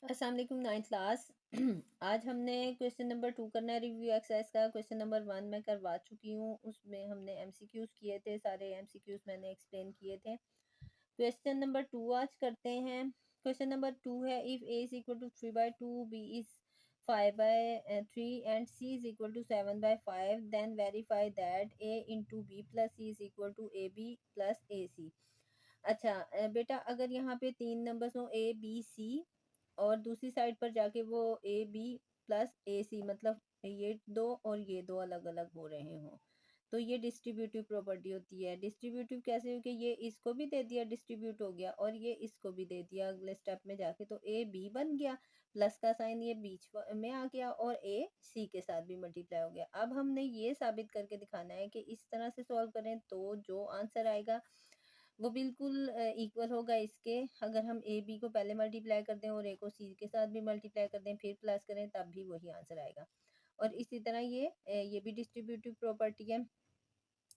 अस्सलाम वालेकुम ninth class. आज हमने क्वेश्चन नंबर 2 करना है रिव्यू एक्सरसाइज का। क्वेश्चन नंबर 1 मैं करवा चुकी हूँ, उसमें हमने एमसीक्यूज किए थे, सारे एमसीक्यूज मैंने एक्सप्लेन किए थे। क्वेश्चन नंबर 2 आज करते हैं। क्वेश्चन नंबर 2 है if A is equal to 3/2, B is 5/3 and C is equal to 7/5, then verify that A into B plus C is equal to A B plus A C. अच्छा बेटा, अगर यहाँ पे तीन नंबर्स हो A B C और दूसरी side पर जाके वो ए बी प्लस ए सी, मतलब ये दो और ये दो अलग अलग हो रहे हों, तो ये डिस्ट्रीब्यूटिव प्रॉपर्टी होती है। डिस्ट्रीब्यूटिव कैसे हो कि ये इसको भी दे दिया, डिस्ट्रीब्यूट हो गया, और ये इसको भी दे दिया अगले स्टेप में जाके, तो ए बी बन गया, प्लस का साइन ये बीच में आ गया और ए सी के साथ भी मल्टीप्लाई हो गया। अब हमने ये साबित करके दिखाना है कि इस तरह से सॉल्व करें तो जो आंसर आएगा वो बिल्कुल इक्वल होगा इसके। अगर हम ए बी को पहले मल्टीप्लाई कर दें और ए को सी के साथ भी मल्टीप्लाई कर दें फिर प्लस करें तब भी वही आंसर आएगा। और इसी तरह ये भी डिस्ट्रीब्यूटिव प्रॉपर्टी है।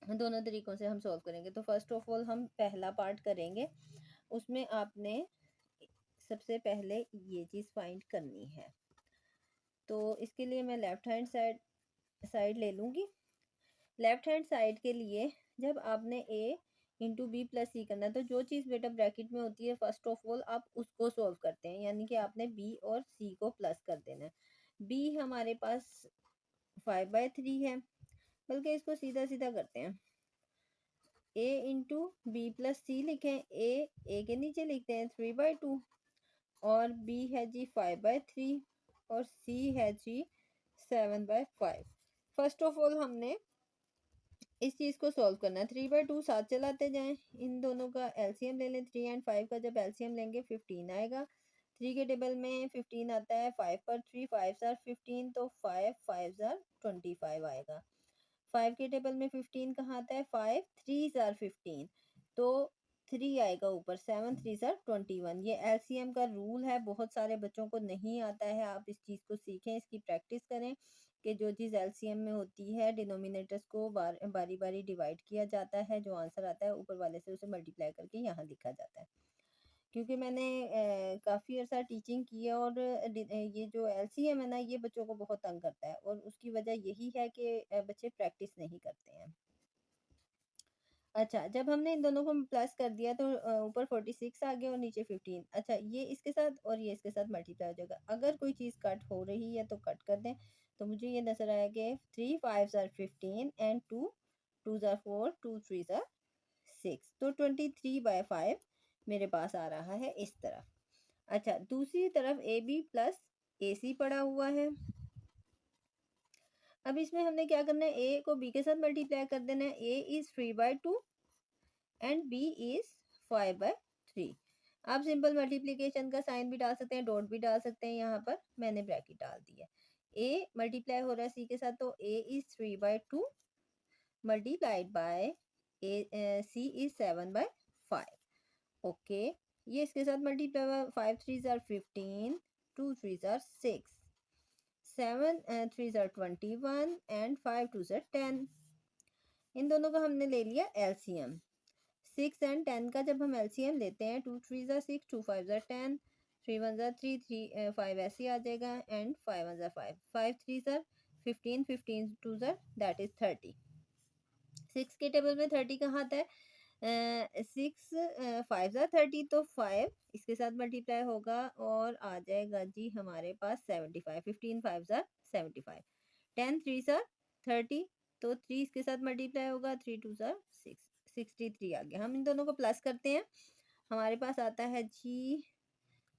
दोनों तरीकों से हम सॉल्व करेंगे। तो फर्स्ट ऑफ ऑल हम पहला पार्ट करेंगे, उसमें आपने सबसे पहले ये चीज़ फाइंड करनी है। तो इसके लिए मैं लेफ्ट हैंड साइड ले लूँगी। लेफ्ट हैंड साइड के लिए जब आपने ए इंटू बी प्लस सी करना है, तो जो चीज़ बेटा ब्रैकेट में होती है फर्स्ट ऑफ ऑल आप उसको सॉल्व करते हैं, यानी कि आपने बी और सी को प्लस कर देना है। बी हमारे पास 5/3 है, बल्कि इसको सीधा सीधा करते हैं। ए इंटू बी प्लस सी लिखें, ए के नीचे लिखते हैं 3/2 और बी है जी 5/3 और सी है जी 7/5। फर्स्ट ऑफ ऑल हमने इस चीज़ को सॉल्व करना है। 3/2 साथ चलाते जाएं, इन दोनों का एलसीएम ले लें। 3 एंड 5 का जब एलसीएम लेंगे 15 आएगा। 3 के टेबल में 15 आता है, 5 पर 3 5 आर 15, तो 5 5 आर 25 आएगा। 5 के टेबल में 15 कहाँ आता है, 5 3 आर 15, तो 3 आएगा ऊपर, 7 3 आर 21। ये एलसीएम का रूल है, बहुत सारे बच्चों को नहीं आता है। आप इस चीज़ को सीखें, इसकी प्रैक्टिस करें कि जो चीज़ एलसीएम में होती है डिनोमिनेटर्स को बारी बारी डिवाइड किया जाता है, जो आंसर आता है ऊपर वाले से उसे मल्टीप्लाई करके यहाँ लिखा जाता है। क्योंकि मैंने काफ़ी अर्सा टीचिंग की है और ये जो एलसीएम है ना, ये बच्चों को बहुत तंग करता है और उसकी वजह यही है कि बच्चे प्रैक्टिस नहीं करते हैं। अच्छा, जब हमने इन दोनों को प्लस कर दिया तो ऊपर 46 आ गया और नीचे 15। अच्छा, ये इसके साथ और ये इसके साथ मल्टीप्लाई हो जाएगा। अगर कोई चीज़ कट हो रही है तो कट कर दें। तो मुझे ये नज़र आया कि 3 5 आर 15 एंड 2 2 आर 4 2 3 आर 6, तो 23/5 मेरे पास आ रहा है इस तरफ। अच्छा, दूसरी तरफ ए बी प्लस ए सी पड़ा हुआ है। अब इसमें हमने क्या करना है, ए को बी के साथ मल्टीप्लाई कर देना है। ए इज 3/2 एंड बी इज 5/3। आप सिंपल मल्टीप्लिकेशन का साइन भी डाल सकते हैं, डॉट भी डाल सकते हैं। यहाँ पर मैंने ब्रैकेट डाल दिया। ए मल्टीप्लाई हो रहा है सी के साथ, तो A is 3/2 multiplied by A C is 7/5। Okay, ये इसके साथ मल्टीप्लाई हुआ, 5 3 are 15, 2 3 are 6, 7 3 are 21 and 5 2 are 10। इन दोनों का हमने ले लिया एलसीएम। 6 एंड 10 का जब हम एलसीएम लेते हैं, 2 3 ज़ा 6, 2 5 ज़ा 10, 3 1 ज़ा 3, 3 5 ऐसे आ जाएगा एंड 5 1 ज़ा 5, 5 3 ज़ा 15, 15 2 ज़ा दैट इज 30। 6 के टेबल में 30 कहाँ आता है, 6 5 ज़ा 30, तो 5 इसके साथ मल्टीप्लाई होगा और आ जाएगा जी हमारे पास 75। 15 5 ज़ा 75, 10 3 ज़ा 30, तो 3 इसके साथ मल्टीप्लाई होगा, 3 2 ज़ा 6, 63 आ गया। हम इन दोनों को प्लस करते हैं, हमारे पास आता है जी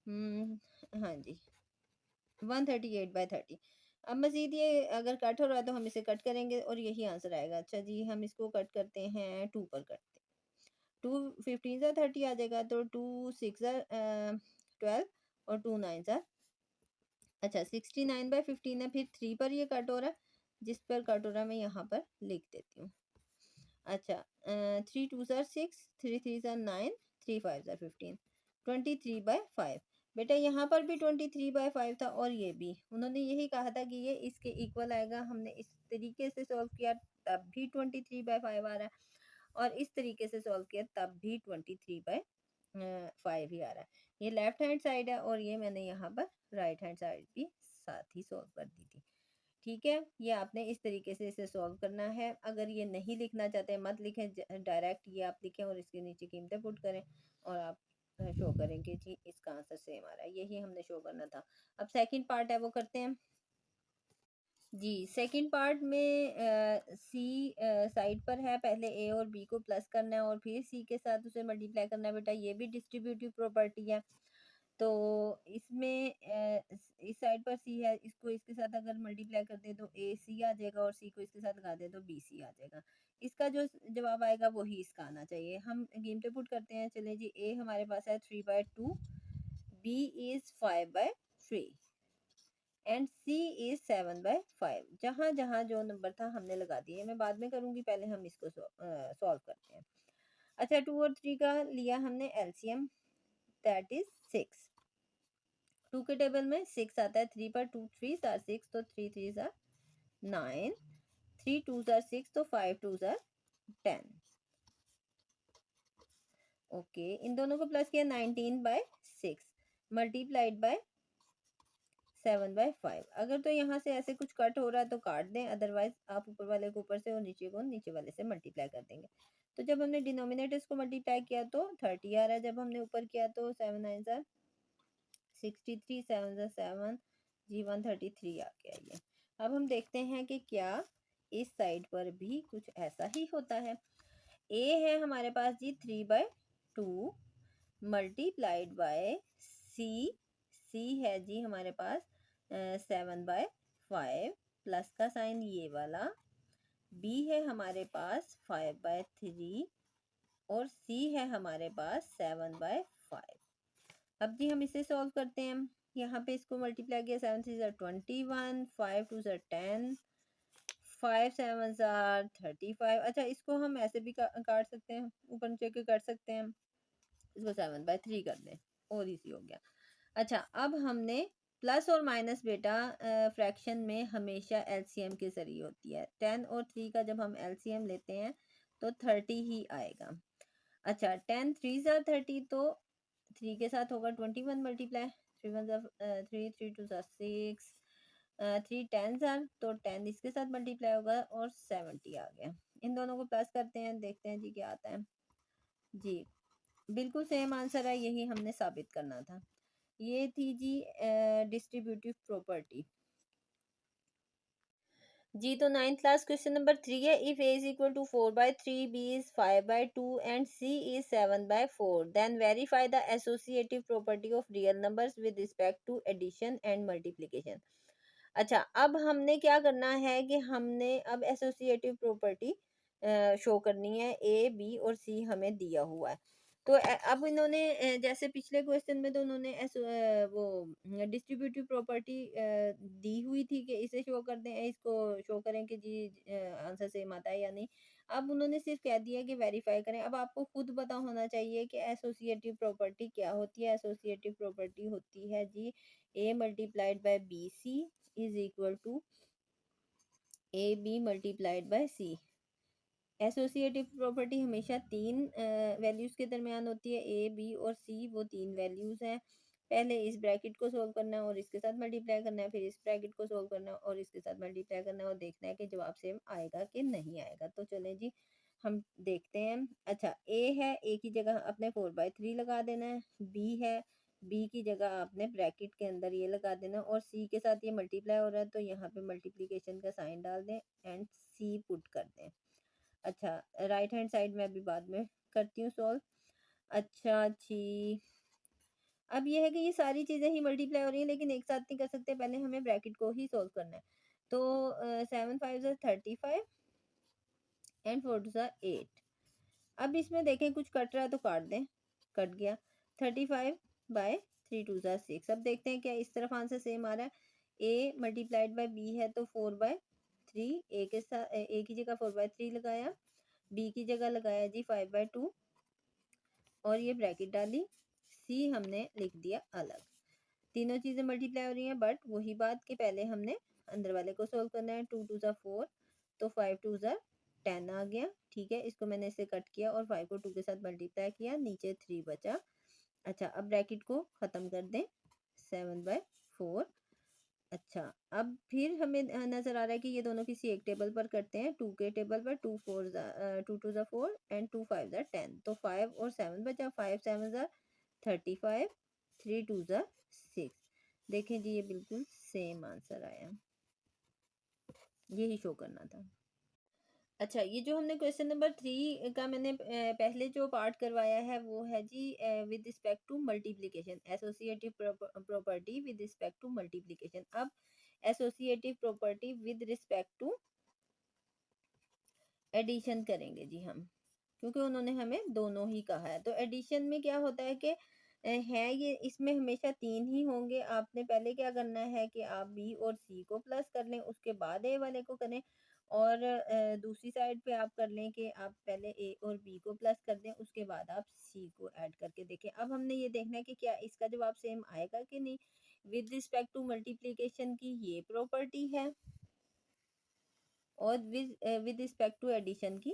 हाँ जी 138/30। अब मज़ीद ये अगर कट हो रहा है तो हम इसे कट करेंगे और यही आंसर आएगा। अच्छा जी, हम इसको कट करते हैं, 2 पर करते हैं। 2 15 ज़ा 30 आ जाएगा, तो 2 6 ज़ा 12 और 2 9 ज़ा, अच्छा 69/15 है, फिर 3 पर ये कट हो रहा है, जिस पर कट हो रहा है मैं यहाँ पर लिख देती हूँ। अच्छा 3 2 ज़ा 6, 3 3 ज़ा 9, 3 5 ज़ा 15, 23/5। बेटा यहाँ पर भी 23/5 था और ये भी उन्होंने यही कहा था कि ये इसके इक्वल आएगा। हमने इस तरीके से सॉल्व किया तब भी 23/5 आ रहा है और इस तरीके से सॉल्व किया तब भी 23/5 5 ही आ रहा है। ये लेफ्ट हैंड साइड है और ये मैंने यहाँ पर राइट हैंड साइड भी साथ ही सॉल्व कर दी थी। ठीक है, ये आपने इस तरीके से इसे सॉल्व करना है। अगर ये नहीं लिखना चाहते मत लिखें, डायरेक्ट ये आप लिखें और इसके नीचे कीमतें पुट करें और आप शो करें कि जी इसका आंसर सेम आ रहा है। यही हमने शो करना था। अब सेकंड पार्ट है वो करते हैं। जी, सेकंड पार्ट में सी साइड पर है, पहले ए और बी को प्लस करना है और फिर सी के साथ उसे मल्टीप्लाई करना है। बेटा ये भी डिस्ट्रीब्यूटिव प्रॉपर्टी है। तो इसमें इस साइड पर सी है, इसको इसके साथ अगर मल्टीप्लाई कर दे तो ए सी आ जाएगा और सी को इसके साथ लगा दे तो बी सी आ जाएगा। इसका जो जवाब आएगा वही इसका आना चाहिए। हम कीमतें पुट करते हैं। चलिए जी, ए हमारे पास है 3/2, B is 5/3 and C is 7/5। जहाँ जहाँ जो नंबर था हमने लगा दिए। मैं बाद में करूँगी, पहले हम इसको सॉल्व करते हैं। अच्छा, 2 और 3 का लिया हमने एलसीएम, दैट इज 6। 2 के टेबल में 6 आता है, 3 पर 2 3s आर 6, तो 3 3s आर 9, 3 2s आर 6, तो 5 2s आर 10। ओके, इन दोनों को प्लस किया, 19/6 मल्टीप्लाइड बाय 7/5। अगर तो यहाँ से ऐसे कुछ कट हो रहा है तो काट दें, अदरवाइज आप ऊपर वाले को ऊपर से और नीचे को नीचे वाले से मल्टीप्लाई कर देंगे। तो जब हमने डिनोमिनेटर्स को मल्टीप्लाई किया तो 30 आ रहा है, जब हमने ऊपर किया तो 7 9 ज़ा 63, 7 ज़ा 7 जी 133 आ गया ये। अब हम देखते हैं कि क्या इस साइड पर भी कुछ ऐसा ही होता है। ए है हमारे पास जी 3/2 मल्टीप्लाइड बाय सी, सी है जी हमारे पास 7/5 प्लस का साइन ये वाला, बी है हमारे पास 5/3 और सी है हमारे पास 7/5। अब जी हम इसे सॉल्व करते हैं। यहाँ पे इसको मल्टीप्लाई किया, 7 3 ज़ा 21, 5 2 ज़ा 10, 5 7 ज़ा 35। अच्छा, इसको हम ऐसे भी काट सकते हैं, ऊपर नीचे के काट सकते हैं। इसको 7/3 कर दें और इजी हो गया। अच्छा, अब हमने प्लस और माइनस बेटा फ्रैक्शन में हमेशा एलसीएम के जरिए होती है। 10 और 3 का जब हम एलसीएम लेते हैं तो 30 ही आएगा। अच्छा, 10 3 ज़ा 30, तो 3 के साथ होगा 21 मल्टीप्लाई, 3 1 ज़ा 3 3 2 ज़ा 6, 3 10 ज़ा, तो 10 इसके साथ मल्टीप्लाई होगा और 70 आ गया। इन दोनों को प्लस करते हैं, देखते हैं जी क्या आता है। जी बिल्कुल सेम आंसर है, यही हमने साबित करना था। ये थी जी डिस्ट्रीब्यूटिव प्रॉपर्टी। जी तो 9th क्लास क्वेश्चन नंबर 3 है, if A is equal to 4/3, B is 5/2 and C is 7/4, then verify the associative property of real numbers with respect to addition and multiplication. अच्छा, अब हमने क्या करना है कि हमने अब एसोसिएटिव प्रॉपर्टी शो करनी है। ए बी और सी हमें दिया हुआ है। तो अब इन्होंने जैसे पिछले क्वेश्चन में तो उन्होंने वो डिस्ट्रीब्यूटिव प्रॉपर्टी दी हुई थी कि इसे शो कर दें, इसको शो करें कि जी आंसर सेम आता है या नहीं। अब उन्होंने सिर्फ कह दिया कि वेरीफाई करें। अब आपको खुद पता होना चाहिए कि एसोसिएटिव प्रॉपर्टी क्या होती है। एसोसिएटिव प्रॉपर्टी होती है जी A multiplied by B C is equal to A B multiplied by C. Associative property हमेशा तीन वैल्यूज के दरमियान होती है। ए बी और सी वो तीन वैल्यूज हैं। पहले इस ब्रैकेट को सोल्व करना है और इसके साथ मल्टीप्लाई करना है, फिर इस ब्रैकेट को सोल्व करना है और इसके साथ मल्टीप्लाई करना है और देखना है कि जवाब सेम आएगा कि नहीं आएगा। तो चलें जी हम देखते हैं। अच्छा, ए है, ए की जगह अपने 4/3 लगा देना है। बी है, बी की जगह आपने ब्रैकेट के अंदर ये लगा देना और सी के साथ ये मल्टीप्लाई हो रहा है तो यहाँ पे मल्टीप्लिकेशन का साइन डाल दें एंड सी पुट कर दें। अच्छा, राइट हैंड साइड में अभी बाद में करती हूँ सॉल्व। अच्छा जी, अब ये है कि ये सारी चीज़ें ही मल्टीप्लाई हो रही हैं लेकिन एक साथ नहीं कर सकते, पहले हमें ब्रैकेट को ही सॉल्व करना है। तो 7 5 ज़ा 35 एंड 4 2 ज़ा 8। अब इसमें देखें कुछ कट रहा है तो काट दें, कट गया। 35/3 2 ज़ा 6। अब देखते हैं क्या इस तरफ आंसर सेम आ रहा है। ए मल्टीप्लाइड बाय बी है तो 4/3, ए के साथ ए की जगह 4/3 लगाया, बी की जगह लगाया जी 5/2 और ये ब्रैकेट डाली, सी हमने लिख दिया अलग। तीनों चीज़ें मल्टीप्लाई हो रही हैं बट वही बात कि पहले हमने अंदर वाले को सोल्व करना है। 2 2 ज़ा 4, तो 5 2 ज़ा 10 आ गया। ठीक है, इसको मैंने इसे कट किया और 5 को 2 के साथ मल्टीप्लाई किया, नीचे 3 बचा। अच्छा, अब ब्रैकेट को ख़त्म कर दें, 7/4। अच्छा, अब फिर हमें नज़र आ रहा है कि ये दोनों किसी एक टेबल पर करते हैं, 2 के टेबल पर। 2 2 ज़ा 4 एंड 2 5 ज़ा 10, तो 5 और 7 बचा, 5 7 ज़ा 35, 3 2 ज़ा 6। देखें जी, ये बिल्कुल सेम आंसर आया, यही शो करना था। अच्छा, ये जो हमने क्वेश्चन नंबर 3 का मैंने पहले जो पार्ट करवाया है वो है जी with respect to multiplication, associative property with respect to multiplication. अब associative property with respect to addition करेंगे जी हम, क्योंकि उन्होंने हमें दोनों ही कहा है। तो एडिशन में क्या होता है कि है ये, इसमें हमेशा 3 ही होंगे। आपने पहले क्या करना है कि आप बी और सी को प्लस कर लें, उसके बाद ए वाले को करें। और दूसरी साइड पे आप कर लें कि आप पहले ए और बी को प्लस कर दें, उसके बाद आप सी को ऐड करके देखें। अब हमने ये देखना है कि क्या इसका जवाब सेम आएगा कि नहीं। विद रिस्पेक्ट टू मल्टीप्लिकेशन की ये प्रॉपर्टी है, और विद रिस्पेक्ट टू एडिशन की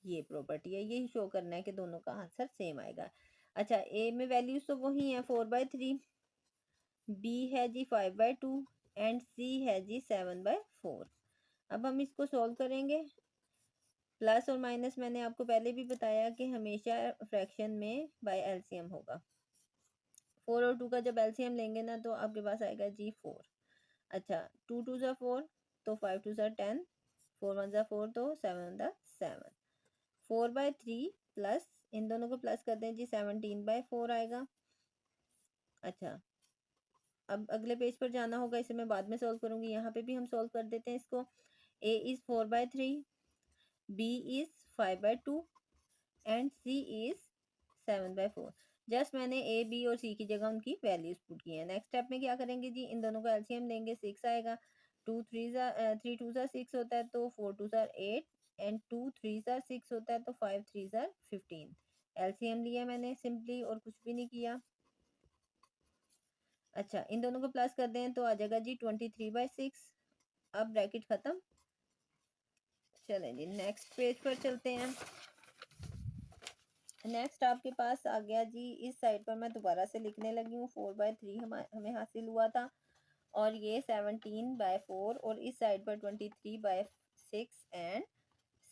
ये प्रॉपर्टी है। यही शो करना है कि दोनों का आंसर सेम आएगा। अच्छा, ए में वैल्यूज तो वही है, 4/3, बी है जी 5/2 एंड सी है जी 7/4। अब हम इसको सॉल्व करेंगे। प्लस और माइनस मैंने आपको पहले भी बताया कि हमेशा फ्रैक्शन में बाय एलसीएम होगा। 4 और 2 का जब एलसीएम लेंगे ना तो आपके पास आएगा जी 4। अच्छा, 2 2 ज़ा 4, तो 5 2 ज़ा 10, 4 1 ज़ा 4, तो 7 1 7। 4/3 प्लस, इन दोनों को प्लस कर दें जी, 17/4 आएगा। अच्छा, अब अगले पेज पर जाना होगा, इसे मैं बाद में सॉल्व करूंगी। यहाँ पे भी हम सॉल्व कर देते हैं इसको। A is 4/3, B is 5/2 and C is 7/4। Just मैंने ए बी और सी की जगह उनकी वैल्यूज पुट की है। नेक्स्ट स्टेप में क्या करेंगे जी, इन दोनों को एलसीएम लेंगे, 6 आएगा। 3 2 ज़ा 6 होता है, तो 4 2 ज़ा 8 एंड 2 3 ज़ा 6 होता है, तो 5 3 ज़ा 15। एलसीएम लिया मैंने सिंपली, और कुछ भी नहीं किया। अच्छा, इन दोनों को प्लस कर दें तो आ जाएगा जी 23/6। अब ब्रैकेट खत्म। चलें जी, नेक्स्ट पेज पर चलते हैं। नेक्स्ट आपके पास आ गया जी, इस साइड पर मैं दोबारा से लिखने लगी हूँ। 4/3 हमें हासिल हुआ था, और ये 17/4, और इस साइड पर 23/6 एंड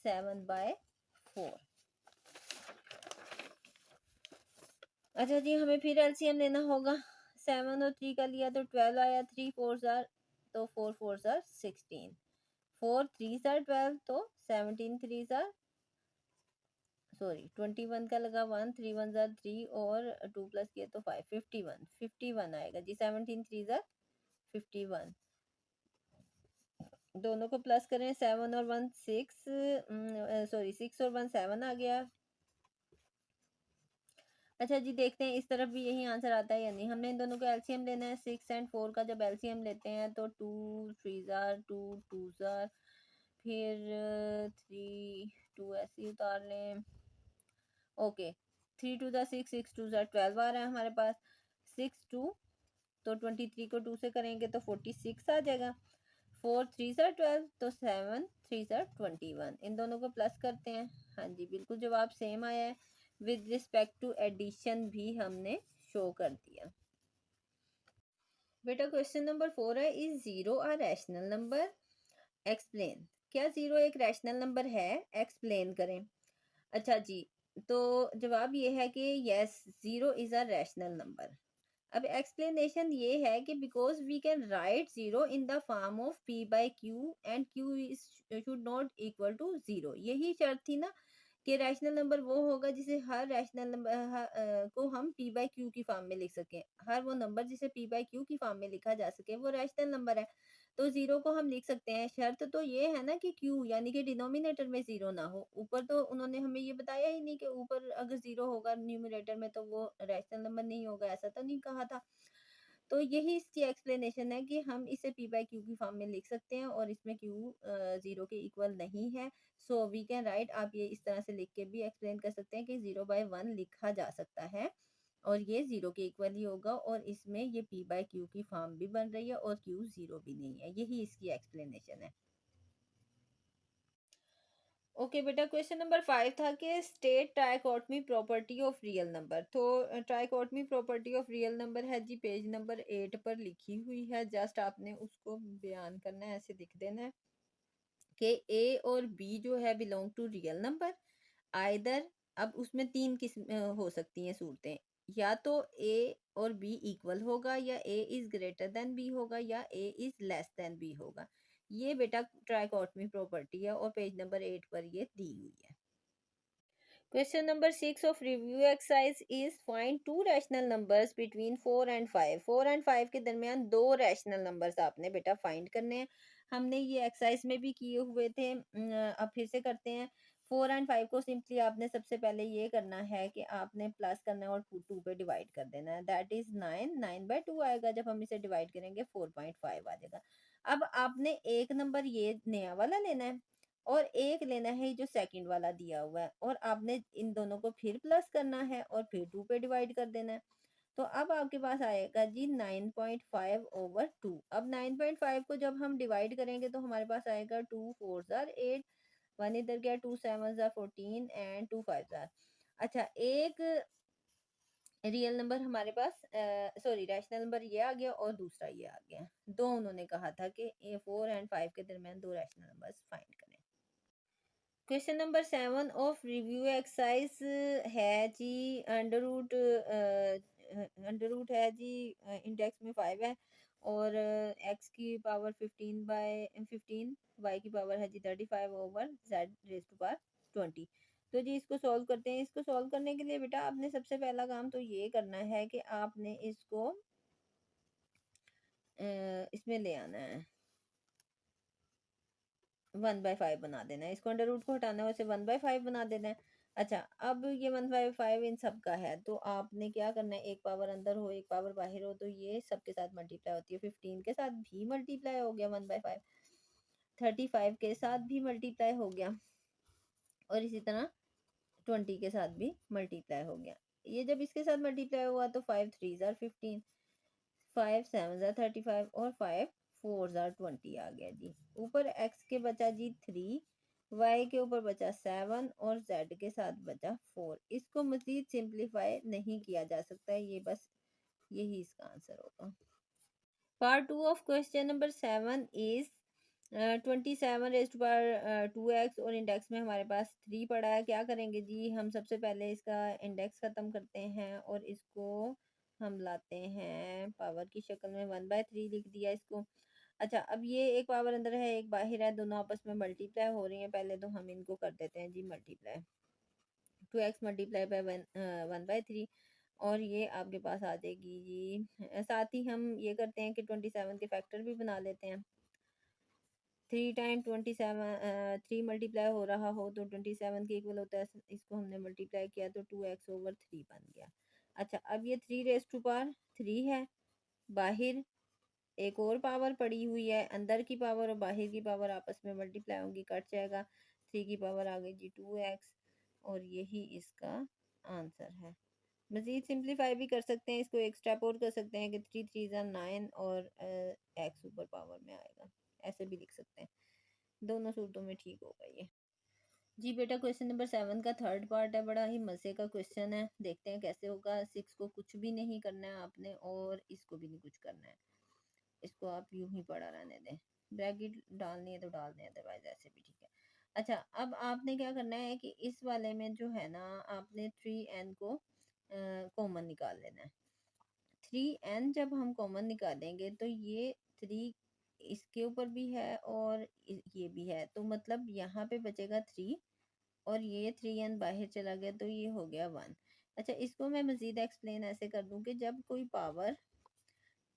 7/4। अच्छा जी, हमें फिर एलसीएम लेना होगा। 7 और 3 का लिया तो 12 आया, 3 4 ज़ार, तो 4 4 ज़ार 16, 4 3 ज़ार 12, तो 17 3 ज़ार, सॉरी 21 का लगा 1, 3 1 ज़ार 3, और 2 प्लस किया तो 5, 51 आएगा जी। 17 3 ज़ार 51, दोनों को प्लस करें। 7 और 1 6, सॉरी 6 और 1 7 आ गया। अच्छा जी, देखते हैं इस तरफ भी यही आंसर आता है या नहीं। हमने इन दोनों को एलसीएम लेना है। 6 एंड 4 का जब एलसीएम लेते हैं तो 2 3 ज़ार 2 2 ज़ार, फिर 3 2 ऐसे ही उतार लें। ओके, 3 2 ज़ा 6, 6 2 ज़ा 12 आ रहा है हमारे पास। 6 2, तो 23 को 2 से करेंगे तो 46 आ जाएगा। 4 3 ज़ा 12, तो 7 3 ज़ा 21। इन दोनों को प्लस करते हैं। हाँ जी, बिल्कुल जवाब सेम आया है। विद रिस्पेक्ट टू एडिशन भी हमने शो कर दिया। बेटा क्वेश्चन नंबर 4 है, is 0 a rational number, explain. क्या 0 एक रैशनल नंबर है, एक्सप्लेन करें। अच्छा जी, तो जवाब ये है कि yes, 0 is a rational number. अब एक्सप्लेनेशन ये है कि because we can write 0 in the form of p/q and q is should not equal to 0। यही शर्त थी ना कि रैशनल नंबर वो होगा जिसे हर रैशनल नंबर को हम p/q की फॉर्म में लिख सकें। हर वो नंबर जिसे p/q की फॉर्म में लिखा जा सके वो रैशनल नंबर है। तो 0 को हम लिख सकते हैं। शर्त तो ये है ना कि q यानी कि डिनोमिनेटर में 0 ना हो। ऊपर तो उन्होंने हमें ये बताया ही नहीं कि ऊपर अगर 0 होगा न्यूमरेटर में तो वो रैशनल नंबर नहीं होगा, ऐसा तो नहीं कहा था। तो यही इसकी एक्सप्लेनेशन है कि हम इसे p/q की फॉर्म में लिख सकते हैं, और इसमें q 0 के इक्वल नहीं है। सो वी कैन राइट, आप ये इस तरह से लिख के भी एक्सप्लेन कर सकते हैं कि 0/1 लिखा जा सकता है, और ये 0 के इक्वल ही होगा, और इसमें ये p/q की फॉर्म भी बन रही है और q 0 भी नहीं है। यही इसकी एक्सप्लेनेशन है। ओके बेटा, क्वेश्चन नंबर 5 था कि state trichotomy property of real number. तो trichotomy property of real number है जी, पेज नंबर 8 पर लिखी हुई है। जस्ट आपने उसको बयान करना है, ऐसे लिख देना है कि ए और बी जो है belong to real number either. अब उसमें तीन किस्म हो सकती हैं सूरतें, या तो ए और बी इक्वल होगा, या ए इज ग्रेटर देन बी होगा, या ए इज लेस देन बी होगा। ये बेटा ट्राइकोटमी प्रॉपर्टी है और पेज नंबर 8 पर ये दी हुई है। Question number 6 of review exercise is find to rational numbers between 4 and 5। 4 and 5 के दरमियान दो रैशनल नंबर्स आपने बेटा फाइंड करने हैं। हमने ये एक्सरसाइज में भी किए हुए थे, अब फिर से करते हैं। 4 एंड 5 को सिंपली आपने सबसे पहले ये करना है कि आपने प्लस करना है और 2 पे डिवाइड कर देना है। दैट इज 9, 9/2 आएगा। जब हम इसे डिवाइड करेंगे 4.5 आ जाएगा। अब आपने एक नंबर ये नया वाला लेना है और एक लेना है जो सेकंड वाला दिया हुआ है, और आपने इन दोनों को फिर प्लस करना है और फिर 2 पे डिवाइड कर देना है। तो अब आपके पास आएगा जी 9.5/2। अब 9.5 को जब हम डिवाइड करेंगे तो हमारे पास आएगा 2 4 8, 1 इधर गया, 2 7 14 एंड 2 5। अच्छा, एक रियल नंबर हमारे पास, सॉरी रैशनल नंबर ये आ गया और दूसरा ये आ गया। दो उन्होंने कहा था कि 4 एंड 5 के दरमियान दो रैशनल नंबर्स फाइंड करें। Question number 7 of review exercise है जी, अंडर रूट है जी, इंडेक्स में 5 है, और एक्स की पावर 15/15, वाई की पावर है जी 35/z⁻²0। तो जी इसको सॉल्व करते हैं। इसको सॉल्व करने के लिए बेटा आपने सबसे पहला काम तो ये करना है कि आपने इसको इसमें ले आना है, 1/5 बना देना है। इसको अंडर रूट को हटाना है, उसे 1/5 बना देना है। अच्छा, अब ये 1/5 इन सब का है, तो आपने क्या करना है, एक पावर अंदर हो एक पावर बाहर हो तो ये सबके साथ मल्टीप्लाई होती है। 15 के साथ भी मल्टीप्लाई हो गया 1/5, 35 के साथ भी मल्टीप्लाई हो गया, और इसी तरह 20 के साथ भी मल्टीप्लाई हो गया। ये जब इसके साथ मल्टीप्लाई हुआ तो 5 3 ज़ार 15, 5 7 ज़ार 35 और 5 4 ज़ार 20 आ गया जी। ऊपर x के बचा जी 3, y के ऊपर बचा 7 और z के साथ बचा 4। इसको मजीद सिंप्लीफाई नहीं किया जा सकता है, ये बस यही इसका आंसर होगा। Part 2 of question number 7 is 27 raise to power 2x, और इंडेक्स में हमारे पास 3 पड़ा है। क्या करेंगे जी, हम सबसे पहले इसका इंडेक्स ख़त्म करते हैं और इसको हम लाते हैं पावर की शक्ल में, 1/3 लिख दिया इसको। अच्छा, अब ये एक पावर अंदर है एक बाहर है, दोनों आपस में मल्टीप्लाई हो रही हैं। पहले तो हम इनको कर देते हैं जी मल्टीप्लाई, 2x मल्टीप्लाई बाय 1/3, और ये आपके पास आ जाएगी जी। साथ ही हम ये करते हैं कि 27 के फैक्टर भी बना लेते हैं। 3 टाइम 27, 3 मल्टीप्लाई हो रहा हो तो 27 के इक्वल होता है। इसको हमने मल्टीप्लाई किया तो 2x/3 बन गया। अच्छा, अब ये 3 रेज़ टू पावर 3 है, बाहर एक और पावर पड़ी हुई है, अंदर की पावर और बाहर की पावर आपस में मल्टीप्लाई होंगी, कट जाएगा। 3 की पावर आ गई जी 2x, और यही इसका आंसर है। मज़ीद सिंप्लीफाई भी कर सकते हैं, इसको एक स्टेप और कर सकते हैं कि 3 3 ज़ार 9 और x ऊपर पावर में आएगा, ऐसे भी लिख सकते हैं। दोनों सूरतों में ठीक होगा ये। जी बेटा, क्वेश्चन नंबर 7 का थर्ड पार्ट है, बड़ा ही मज़े का क्वेश्चन है, देखते हैं कैसे होगा। 6 को कुछ भी नहीं करना है आपने, और इसको भी नहीं कुछ करना है, इसको आप यूं ही पड़ा रहने दें। ब्रैकेट डालनी है तो डाल दें, अदरवाइज ऐसे भी ठीक है। अच्छा, अब आपने क्या करना है कि इस वाले में जो है ना, आपने 3n को कॉमन निकाल लेना है। 3n जब हम कॉमन निकालेंगे तो ये 3 इसके ऊपर भी है और ये भी है, तो मतलब यहाँ पे बचेगा 3, और ये 3n बाहर चला गया तो ये हो गया 1। अच्छा, इसको मैं मज़ीद एक्सप्लेन ऐसे कर दूं कि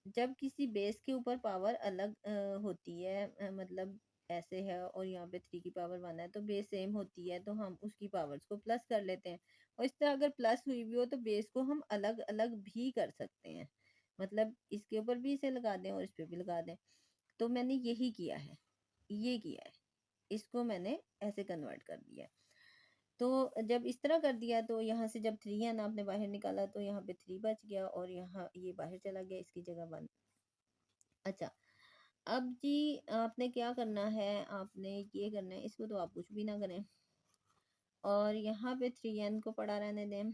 जब किसी बेस के ऊपर पावर अलग होती है, मतलब ऐसे है और यहाँ पे 3 की पावर 1 है, तो बेस सेम होती है तो हम उसकी पावर्स को प्लस कर लेते हैं। और इस तरह अगर प्लस हुई भी हो तो बेस को हम अलग अलग भी कर सकते हैं, मतलब इसके ऊपर भी इसे लगा दें और इस पे भी लगा दें। तो मैंने यही किया है, ये किया है, इसको मैंने ऐसे कन्वर्ट कर दिया है। तो जब इस तरह कर दिया तो यहाँ से जब 3n आपने बाहर निकाला तो यहाँ पे 3 बच गया, और यहाँ ये बाहर चला गया, इसकी जगह 1। अच्छा, अब जी आपने क्या करना है, आपने ये करना है, इसको तो आप कुछ भी ना करें, और यहाँ पे 3n को पड़ा रहने दें,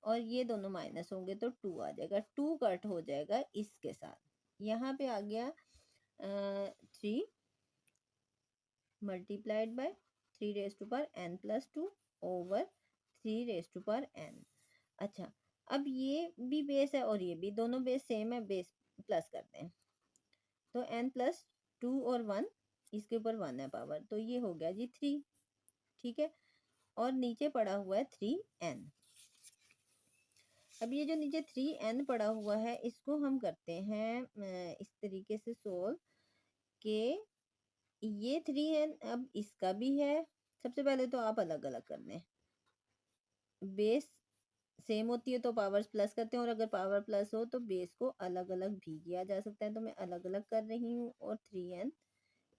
और ये दोनों माइनस होंगे तो 2 आ जाएगा, 2 कट हो जाएगा इसके साथ। यहाँ पे आ गया 3 multiplied by 3 raise to power n plus 2 over 3 raise to power n। अच्छा, अब ये भी बेस है और ये भी, दोनों बेस सेम है, बेस प्लस करते हैं तो n प्लस 2 और 1, इसके ऊपर 1 है पावर, तो ये हो गया जी 3। ठीक है, और नीचे पड़ा हुआ है 3n। अब ये जो नीचे 3n पड़ा हुआ है इसको हम करते हैं इस तरीके से सोल्व के ये 3n अब इसका भी है। सबसे पहले तो आप अलग अलग कर लें, बेस सेम होती है तो पावर्स प्लस करते हैं, और अगर पावर प्लस हो तो बेस को अलग अलग भी किया जा सकता है, तो मैं अलग अलग कर रही हूँ। और 3n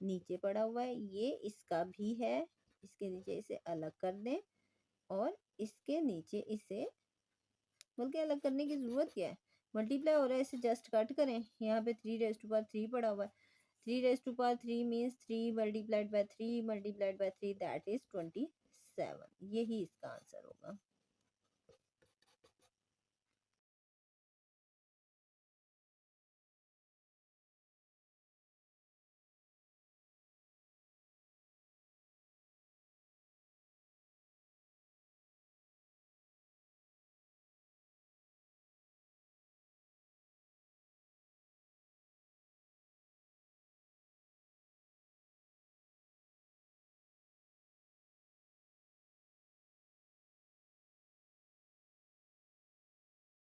नीचे पड़ा हुआ है, ये इसका भी है, इसके नीचे इसे अलग कर दें, और इसके नीचे इसे, बल्कि अलग करने की जरूरत क्या है, मल्टीप्लाई हो रहा है, इसे जस्ट कट करें। यहाँ पे 3 रेज टू पावर 3 पड़ा हुआ है, 3 raise to power 3 means 3 multiplied by 3 multiplied by 3 that is 27। यही इसका आंसर होगा।